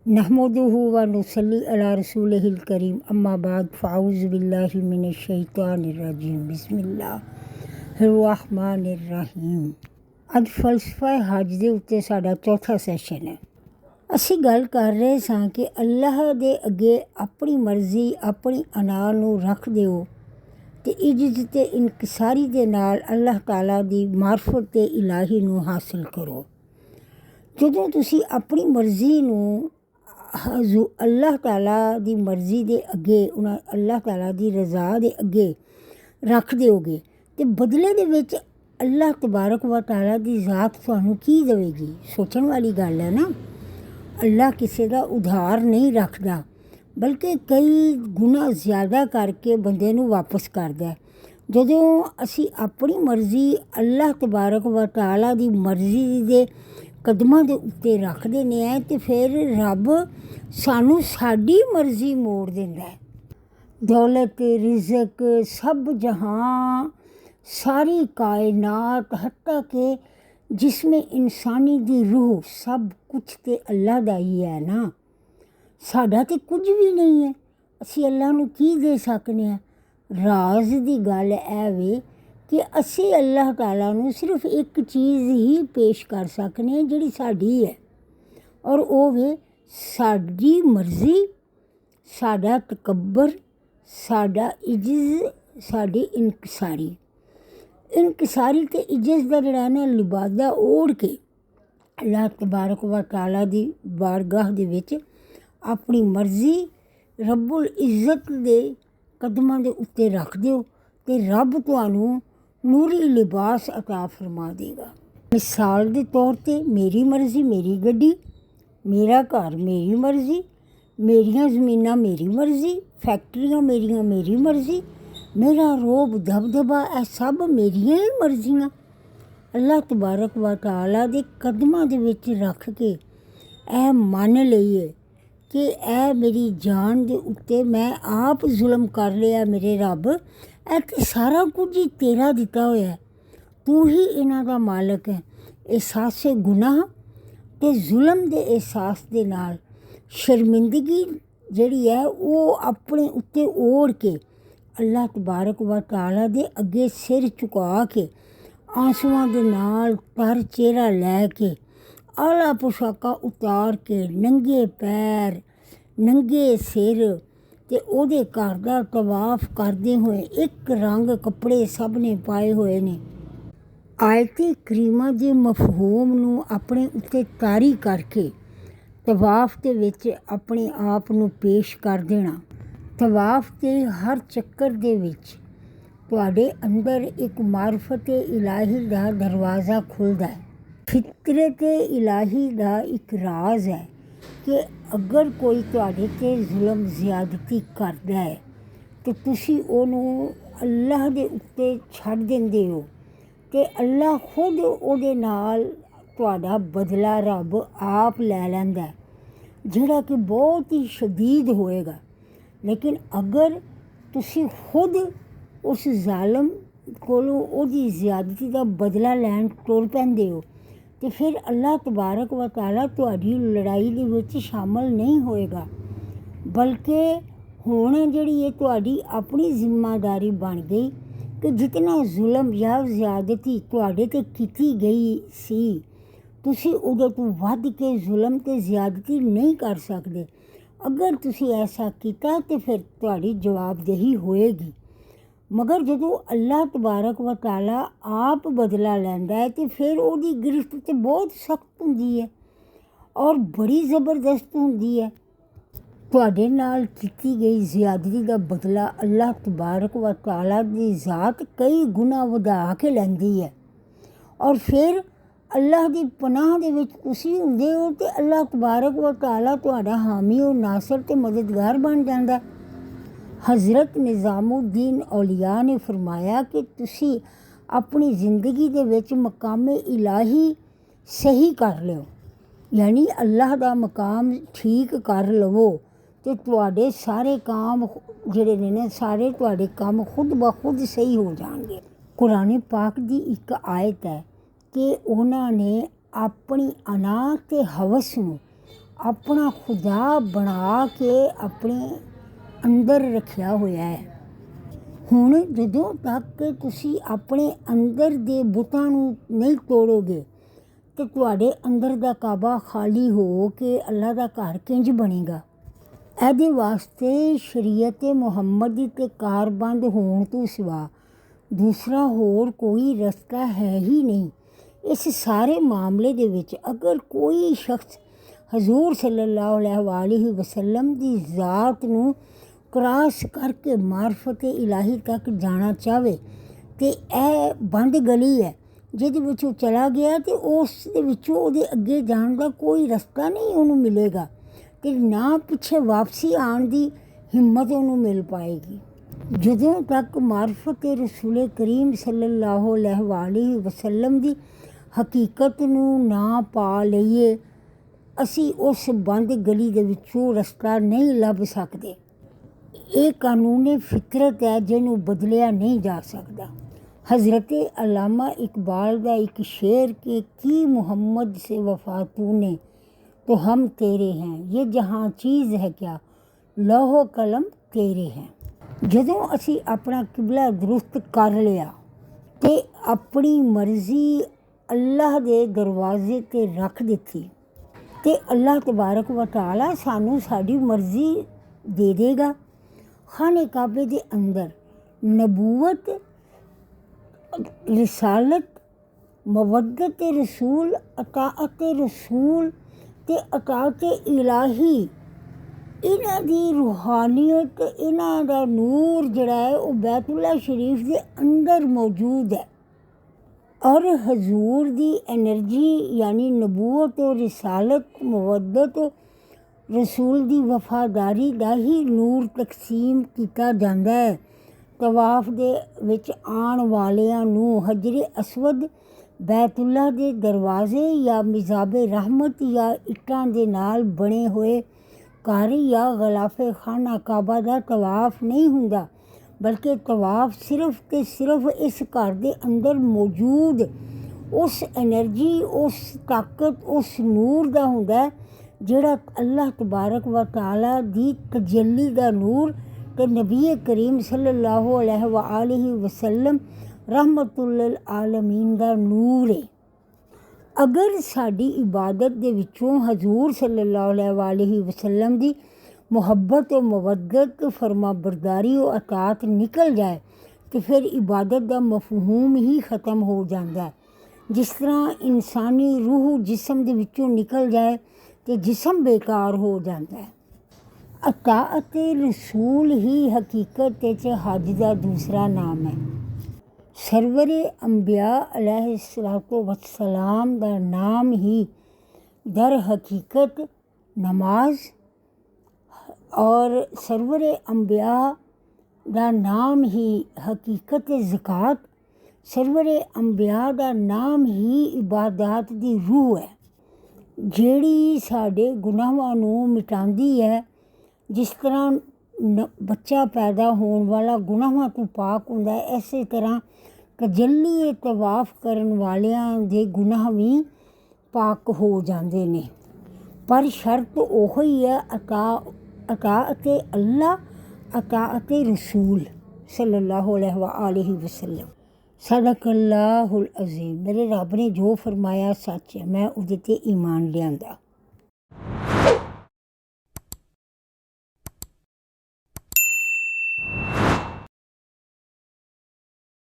नहमदुहु व नुसल्ली अला रसूलिहिल करीम अम्मा बाद फ़ाऊज़ु बिल्लाहि मिनश शैतानिर रजीम बिस्मिल्लाहिर रहीम। ਅੱਜ ਫਲਸਫਾ ਹਜ ਦੇ ਉੱਤੇ ਸਾਡਾ ਚੌਥਾ ਸੈਸ਼ਨ ਹੈ। ਅਸੀਂ ਗੱਲ ਕਰ ਰਹੇ ਸਾਂ ਕਿ ਅੱਲਾਹ ਦੇ ਅੱਗੇ ਆਪਣੀ ਮਰਜ਼ੀ ਆਪਣੀ ਅਨਾ ਨੂੰ ਰੱਖ ਦਿਓ ਅਤੇ ਇੱਜ਼ਤ ਅਤੇ ਇਨਕਿਸਾਰੀ ਦੇ ਨਾਲ ਅੱਲਾਹ ਤਾਲਾ ਦੀ ਮਾਰਫਤ ਤੇ ਇਲਾਹੀ ਨੂੰ ਹਾਸਿਲ ਕਰੋ। ਜਦੋਂ ਤੁਸੀਂ ਆਪਣੀ ਮਰਜ਼ੀ ਨੂੰ ਅੱਲਾਹ ਤਾਲਾ ਦੀ ਮਰਜ਼ੀ ਦੇ ਅੱਗੇ ਅੱਲਾਹ ਤਾਲਾ ਦੀ ਰਜ਼ਾ ਦੇ ਅੱਗੇ ਰੱਖ ਦਿਓਗੇ ਅਤੇ ਬਦਲੇ ਦੇ ਵਿੱਚ ਅੱਲਾਹ ਤਬਾਰਕ व ਤਾਲਾ ਦੀ ਜ਼ਾਤ ਤੁਹਾਨੂੰ ਕੀ ਦੇਵੇਗੀ। ਸੋਚਣ ਵਾਲੀ ਗੱਲ ਹੈ ਨਾ। ਅੱਲਾਹ ਕਿਸੇ ਦਾ ਉਧਾਰ ਨਹੀਂ ਰੱਖਦਾ ਬਲਕਿ ਕਈ ਗੁਣਾ ਜ਼ਿਆਦਾ ਕਰਕੇ ਬੰਦੇ ਨੂੰ ਵਾਪਸ ਕਰਦਾ। ਜਦੋਂ ਅਸੀਂ ਆਪਣੀ ਮਰਜ਼ੀ ਅੱਲਾਹ ਤਬਾਰਕ व ਤਾਲਾ ਦੀ ਮਰਜ਼ੀ ਦੇ ਕਦਮਾਂ ਦੇ ਉੱਤੇ ਰੱਖ ਦਿੰਦੇ ਹਾਂ ਅਤੇ ਫਿਰ ਰੱਬ ਸਾਨੂੰ ਸਾਡੀ ਮਰਜ਼ੀ ਮੋੜ ਦਿੰਦਾ ਹੈ। ਦੌਲਤ ਰਿਜ਼ਕ ਸਭ ਜਹਾਂ सारी कायनात हत्ता कि जिसमें इंसानी दी रूह सब कुछ तो अल्लाह दा ही है ना। साडा तो कुछ भी नहीं है। असी अल्लाह नूं की दे सकने हैं। राज दी गल है वे कि असी अल्लाह ताला नूं सिर्फ एक चीज़ ही पेश कर सकने हैं जिहड़ी साडी है और वो वे साडी मर्जी साडा तकब्बर साडा इज्ज़त साडी इनकिसारी। इनकिसारी ते इज्जत का जोड़ा ना लिबादा ओढ़ के अल्लाह तबारक व ताला दी बारगाह दे विच अपनी मर्जी रब्बुल इज़्ज़त दे कदमां दे उत्ते रख दिओ ते रब तुहानूं नूरी लिबास अता फरमा देगा। मिसाल के तौर पर मेरी मर्जी मेरी गड्डी मेरा घर मेरी मर्जी मेरियां ज़मीनां मेरी मर्जी फैक्ट्रियां मेरियां मेरी मर्जी मेरा रोब दबदबा यह सब मेरिया ही मर्जियां अल्लाह तबारक व ताला दे कदमां दे विच रख के ऐ मन लईए कि ऐ मेरी जान दे उत्ते मैं आप जुल्म कर लिया मेरे रब ऐ ते सारा कुछ ही तेरा दिता होया है तू ही इन्हां दा मालक है। एहसासे गुनाह ते जुल्म दे एहसास दे नाल शर्मिंदगी जिहड़ी है वो अपने उत्ते ओढ़ के अल्लाह तबारक व ताला दे अगे सिर झुका के आंसुआं दे नाल तर चेहरा लैके आला पोशाका उतार के नंगे पैर नंगे सिर ते ओहदे घर दा तवाफ करदे होए एक रंग कपड़े सब ने पाए हुए ने। आयते करीमा दे मफहूम नूं अपने उत्ते तारी करके तवाफ दे विच अपने आप नूं पेश कर देना। तवाफ के हर चक्कर दे विच तुहाडे अंदर एक मार्फत इलाही दा दरवाज़ा खुलदा है। फितरत इलाही दा एक राज है कि अगर कोई तुहाडे ते जुल्म ज़्यादती करदा है तो तुसी ओनू अल्लाह दे उत्ते छड्ड दिंदे हो ते अल्लाह खुद ओहदे नाल तुहाडा बदला रब आप लै लैंदा है जिहड़ा कि बहुत ही शदीद होएगा। लेकिन अगर तुसी खुद उस जालम कोलों ओहदी ज़्यादती का बदला लैन तुर पैंदे हो तो फिर अल्लाह तबारक व ताला तुहाडी लड़ाई दे विच शामिल नहीं होएगा बल्कि हुण जिहड़ी ये तुहाडी अपनी जिम्मेदारी बन गई कि जितना जुल्म या ज़्यादती तुहाडे ते कीती गई सी तुसी उहदे तों वध के जुल्म ते ज़्यादती नहीं कर सकदे। अगर तुसी ऐसा किया तो फिर तुहाडी जवाबदेही होएगी। मगर जदों अल्लाह तबारक व ताला आप बदला लैंदा है तो फिर उहदी गिरफ्त तो बहुत सख्त हुंदी है और बड़ी ज़बरदस्त हुंदी है। तुहाडे नाल कीती गई ज़्यादती का बदला अल्लाह तबारक व ताला दी ज़ात कई गुना वधा के लैंदी है और फिर अल्लाह की पनाह दे विच तुसी हुंदे हो तो अल्लाह तबारक व ताला तुहाडा हामी और नासर ते मददगार बन जांदा। हज़रत निज़ामुद्दीन औलिया ने फरमाया कि तुसी अपनी ज़िंदगी दे विच मकामे इलाही सही कर लिओ यानी अल्लाह दा मकाम ठीक कर लवो तो तुहाडे सारे काम जिहड़े ने सारे तुहाडे काम खुद ब खुद सही हो जाएंगे। कुरान पाक दी एक आयत है कि उन्होंने अपनी अना ते हवस नूं ਆਪਣਾ ਖੁਦਾ ਬਣਾ ਕੇ ਆਪਣੇ ਅੰਦਰ ਰੱਖਿਆ ਹੋਇਆ ਹੈ। ਹੁਣ ਜਦੋਂ ਤੱਕ ਤੁਸੀਂ ਆਪਣੇ ਅੰਦਰ ਦੇ ਬੁੱਤਾਂ ਨੂੰ ਨਹੀਂ ਤੋੜੋਗੇ ਤੇ ਤੁਹਾਡੇ ਅੰਦਰ ਦਾ ਕਾਬਾ ਖਾਲੀ ਹੋ ਕੇ ਅੱਲਾ ਦਾ ਘਰ ਕਿੰਜ ਬਣੇਗਾ। ਇਹਦੇ ਵਾਸਤੇ ਸ਼ਰੀਅਤ ਮੁਹੰਮਦ ਤੇ ਕਾਰਬੰਦ ਹੋਣ ਤੋਂ ਸਿਵਾ ਦੂਸਰਾ ਹੋਰ ਕੋਈ ਰਸਤਾ ਹੈ ਹੀ ਨਹੀਂ। ਇਸ ਸਾਰੇ ਮਾਮਲੇ ਦੇ ਵਿੱਚ ਅਗਰ ਕੋਈ ਸ਼ਖਸ ਹਜ਼ੂਰ ਸੱਲੱਲਾਹੁ ਅਲੈਹਿ ਵਸੱਲਮ ਦੀ ਜ਼ਾਤ ਨੂੰ ਕ੍ਰਾਸ ਕਰਕੇ ਮਾਰਫਤ ਇਲਾਹੀ ਤੱਕ ਜਾਣਾ ਚਾਹਵੇ ਤੇ ਇਹ ਬੰਦ ਗਲੀ ਹੈ ਜਿਹਦੇ ਵਿੱਚ ਉਹ ਚਲਾ ਗਿਆ ਤੇ ਉਸ ਦੇ ਵਿੱਚੋਂ ਉਹਦੇ ਅੱਗੇ ਜਾਣ ਦਾ ਕੋਈ ਰਸਤਾ ਨਹੀਂ ਉਹਨੂੰ ਮਿਲੇਗਾ ਤੇ ਨਾ ਪਿੱਛੇ ਵਾਪਸੀ ਆਉਣ ਦੀ ਹਿੰਮਤ ਉਹਨੂੰ ਮਿਲ ਪਾਏਗੀ। ਜਦੋਂ ਤੱਕ ਮਾਰਫਤ ਰਸੂਲ ਕਰੀਮ ਸੱਲੱਲਾਹੁ ਅਲੈਹਿ ਵਸੱਲਮ ਦੀ ਹਕੀਕਤ ਨੂੰ ਨਾ ਪਾ ਲਈਏ ਅਸੀਂ ਉਸ ਬੰਦ ਗਲੀ ਦੇ ਵਿੱਚੋਂ ਰਸਤਾ ਨਹੀਂ ਲੱਭ ਸਕਦੇ। ਇਹ ਕਾਨੂੰਨ ਫਿਤਰਤ ਹੈ ਜਿਹਨੂੰ ਬਦਲਿਆ ਨਹੀਂ ਜਾ ਸਕਦਾ। हज़रत अल्लामा इकबाल का एक शेर के की मोहम्मद से वफा तूने तो हम तेरे हैं ये जहाँ चीज़ है क्या लौहो कलम तेरे हैं। ਜਦੋਂ ਅਸੀਂ ਆਪਣਾ ਕਿਬਲਾ ਦਰੁਸਤ ਕਰ ਲਿਆ ਤੇ ਆਪਣੀ ਮਰਜ਼ੀ ਅੱਲਾਹ ਦੇ ਦਰਵਾਜ਼ੇ ਤੇ ਰੱਖ ਦਿੱਤੀ ਤੇ ਅੱਲਾਹ ਤਬਾਰਕ व तआला ਸਾਨੂੰ ਸਾਡੀ ਮਰਜ਼ੀ ਦੇ ਦੇਗਾ। ਖਾਨੇ ਕਾਬੇ ਦੇ ਅੰਦਰ ਨਬੂਵਤ रिसालत मवद्दत रसूल अताअत रसूल ते अताअत इलाही इन्हां दी रूहानियत इन्हां दा नूर जिहड़ा है वो बैतुल्ला शरीफ के अंदर मौजूद है और हजूर दी एनर्जी यानी नबूवत और रिसालत मवद्दत रसूल दी वफादारी दा ही नूर तकसीम किया जाता है। तवाफ ਦੇ ਵਿੱਚ ਆਉਣ ਵਾਲਿਆਂ ਨੂੰ ਹਜਰੇ ਅਸਵਦ ਬੈਤੁੱਲਾ ਦੇ ਦਰਵਾਜ਼ੇ ਜਾਂ ਮਿਜ਼ਾਬੇ ਰਹਿਮਤ ਜਾਂ ਇੱਟਾਂ ਦੇ ਨਾਲ ਬਣੇ ਹੋਏ ਘਰ ਜਾਂ ਗਲਾਫੇ ਖਾਨਾ ਕਾਬਾ ਦਾ ਤਵਾਫ ਨਹੀਂ ਹੁੰਦਾ ਬਲਕਿ ਤਵਾਫ ਸਿਰਫ ਤੇ ਸਿਰਫ ਇਸ ਘਰ ਦੇ ਅੰਦਰ ਮੌਜੂਦ ਉਸ ਐਨਰਜੀ ਉਸ ਤਾਕਤ ਉਸ ਨੂਰ ਦਾ ਹੁੰਦਾ ਜਿਹੜਾ ਅੱਲਾਹ ਤਬਾਰਕ व तआला ਦੀ ਤਜੱਲੀ ਦਾ ਨੂਰ ਤੇ ਨਬੀ ਕਰੀਮ ਸੱਲੱਲਾਹੁ ਅਲੈਹਿ ਵਸੱਲਮ ਰਹਿਮਤੁਲ ਆਲਮੀਨ ਦਾ ਨੂਰ ਹੈ। ਅਗਰ ਸਾਡੀ ਇਬਾਦਤ ਦੇ ਵਿੱਚੋਂ ਹਜ਼ੂਰ ਸੱਲੱਲਾਹੁ ਅਲੈਹਿ ਵਸੱਲਮ ਦੀ ਮੁਹੱਬਤ और ਮਵੱਦਤ ਫਰਮਾ ਬਰਦਾਰੀ और ਅਤਾਤ ਨਿਕਲ ਜਾਏ ਤੇ ਫਿਰ ਇਬਾਦਤ ਦਾ ਮਫਹੂਮ ਹੀ ਖਤਮ ਹੋ ਜਾਂਦਾ ਹੈ। ਜਿਸ ਤਰ੍ਹਾਂ ਇਨਸਾਨੀ ਰੂਹ ਜਿਸਮ ਦੇ ਵਿੱਚੋਂ ਨਿਕਲ ਜਾਏ ਤੇ ਜਿਸਮ ਬੇਕਾਰ ਹੋ ਜਾਂਦਾ ਹੈ। ਅਤਾਅਤ ਰਸੂਲ ਹੀ ਹਕੀਕਤ ਵਿੱਚ ਹੱਜ ਦਾ ਦੂਸਰਾ ਨਾਮ ਹੈ। ਸਰਵਰ ਅੰਬਿਆ ਅਲੈਹਿਸਸਲਾਤੁ ਵਸਲਾਮ ਦਾ ਨਾਮ ਹੀ ਦਰ ਹਕੀਕਤ ਨਮਾਜ਼ ਔਰ ਸਰਵਰ ਅੰਬਿਆ ਦਾ ਨਾਮ ਹੀ ਹਕੀਕਤ ਜ਼ਕਾਤ ਸਰਵਰ ਅੰਬਿਆ ਦਾ ਨਾਮ ਹੀ ਇਬਾਦਤ ਦੀ ਰੂਹ ਹੈ ਜਿਹੜੀ ਸਾਡੇ ਗੁਨਾਹਾਂ ਨੂੰ ਮਿਟਾਉਂਦੀ ਹੈ। ਜਿਸ ਤਰ੍ਹਾਂ ਬੱਚਾ ਪੈਦਾ ਹੋਣ ਵਾਲਾ ਗੁਨਾਹਾਂ ਤੋਂ ਪਾਕ ਹੁੰਦਾ ਹੈ ਇਸੇ ਤਰ੍ਹਾਂ ਤਜੱਲੀ ਤਵਾਫ ਕਰਨ ਵਾਲਿਆਂ ਦੇ ਗੁਨਾਹ ਵੀ ਪਾਕ ਹੋ ਜਾਂਦੇ ਨੇ ਪਰ ਸ਼ਰਤ ਉਹ ਹੀ ਹੈ ਅਤਾਅਤ ਅੱਲਾਹ ਅਤਾਅਤ ਰਸੂਲ ਸੱਲੱਲਾਹੁ ਅਲੈਹਿ ਵਸੱਲਮ। ਸਦਕੱਲਾਹੁਲ ਅਜ਼ੀਮ। ਮੇਰੇ ਰੱਬ ਨੇ ਜੋ ਫਰਮਾਇਆ ਸੱਚ ਹੈ ਮੈਂ ਉਹਦੇ 'ਤੇ ਈਮਾਨ ਲਿਆਂਦਾ।